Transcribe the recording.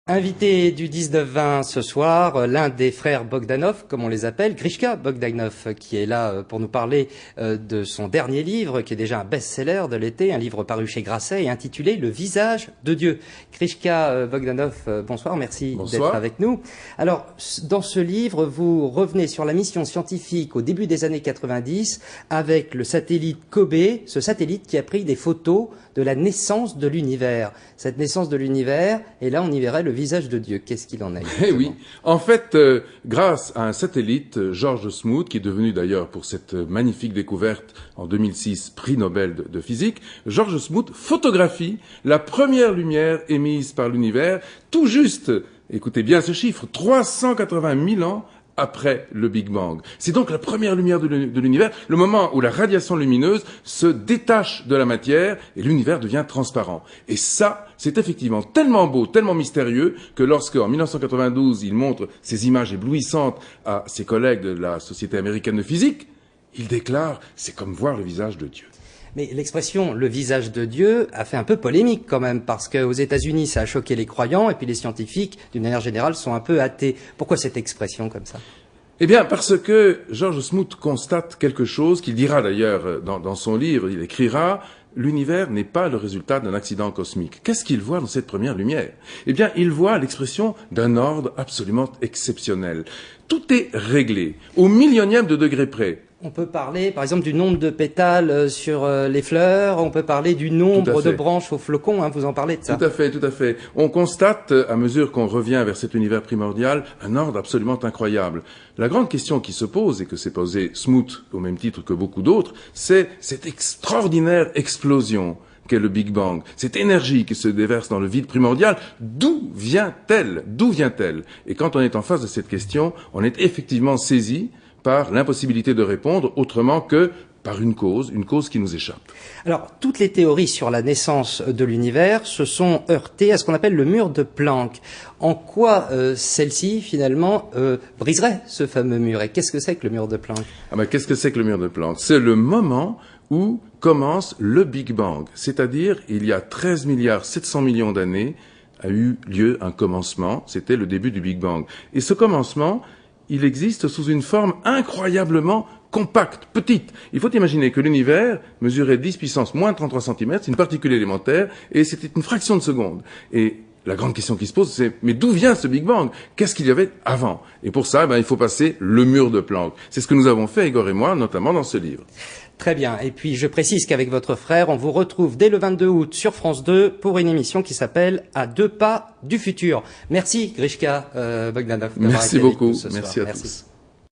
Invité du 19-20 ce soir, l'un des frères Bogdanov, comme on les appelle, Grishka Bogdanov, qui est là pour nous parler de son dernier livre, qui est déjà un best-seller de l'été, un livre paru chez Grasset et intitulé Le visage de Dieu. Grishka Bogdanov, bonsoir, merci d'être avec nous. Alors, dans ce livre, vous revenez sur la mission scientifique au début des années 90 avec le satellite Kobe, ce satellite qui a pris des photos de la naissance de l'univers. Cette naissance de l'univers, et là on y verrait le visage de Dieu. Qu'est-ce qu'il en est? Eh oui, en fait, grâce à un satellite, George Smoot, qui est devenu d'ailleurs pour cette magnifique découverte en 2006 prix Nobel de physique, George Smoot photographie la première lumière émise par l'univers, tout juste, écoutez bien ce chiffre, 380 000 ans après le Big Bang. C'est donc la première lumière de l'univers, le moment où la radiation lumineuse se détache de la matière et l'univers devient transparent. Et ça, c'est effectivement tellement beau, tellement mystérieux, que lorsque, en 1992, il montre ces images éblouissantes à ses collègues de la Société américaine de physique, il déclare « c'est comme voir le visage de Dieu ». Mais l'expression « le visage de Dieu » a fait un peu polémique quand même, parce qu'aux États-Unis, ça a choqué les croyants, et puis les scientifiques, d'une manière générale, sont un peu athées. Pourquoi cette expression comme ça? Eh bien, parce que George Smoot constate quelque chose qu'il dira d'ailleurs dans son livre, il écrira « L'univers n'est pas le résultat d'un accident cosmique ». Qu'est-ce qu'il voit dans cette première lumière? Eh bien, il voit l'expression d'un ordre absolument exceptionnel. Tout est réglé, au millionième de degré près. On peut parler, par exemple, du nombre de pétales sur les fleurs, on peut parler du nombre de branches aux flocons, hein, vous en parlez de ça. Tout à fait, tout à fait. On constate, à mesure qu'on revient vers cet univers primordial, un ordre absolument incroyable. La grande question qui se pose, et que s'est posée Smoot au même titre que beaucoup d'autres, c'est cette extraordinaire explosion qu'est le Big Bang, cette énergie qui se déverse dans le vide primordial, d'où vient-elle? D'où vient-elle? Et quand on est en face de cette question, on est effectivement saisi par l'impossibilité de répondre autrement que par une cause qui nous échappe. Alors, toutes les théories sur la naissance de l'univers se sont heurtées à ce qu'on appelle le mur de Planck. En quoi celle-ci, finalement, briserait ce fameux mur? Et qu'est-ce que c'est que le mur de Planck? Qu'est-ce que c'est que le mur de Planck? C'est le moment où commence le Big Bang. C'est-à-dire, il y a 13 milliards 700 millions d'années, a eu lieu un commencement. C'était le début du Big Bang. Et ce commencement, il existe sous une forme incroyablement compacte, petite. Il faut imaginer que l'univers mesurait 10 puissance moins 33 cm, c'est une particule élémentaire, et c'était une fraction de seconde. Et la grande question qui se pose, c'est, mais d'où vient ce Big Bang? Qu'est-ce qu'il y avait avant? Et pour ça, il faut passer le mur de Planck. C'est ce que nous avons fait, Igor et moi, notamment dans ce livre. Très bien. Et puis, je précise qu'avec votre frère, on vous retrouve dès le 22 août sur France 2 pour une émission qui s'appelle « À deux pas du futur ». Merci, Grishka Bogdanov. Merci beaucoup. Merci à tous.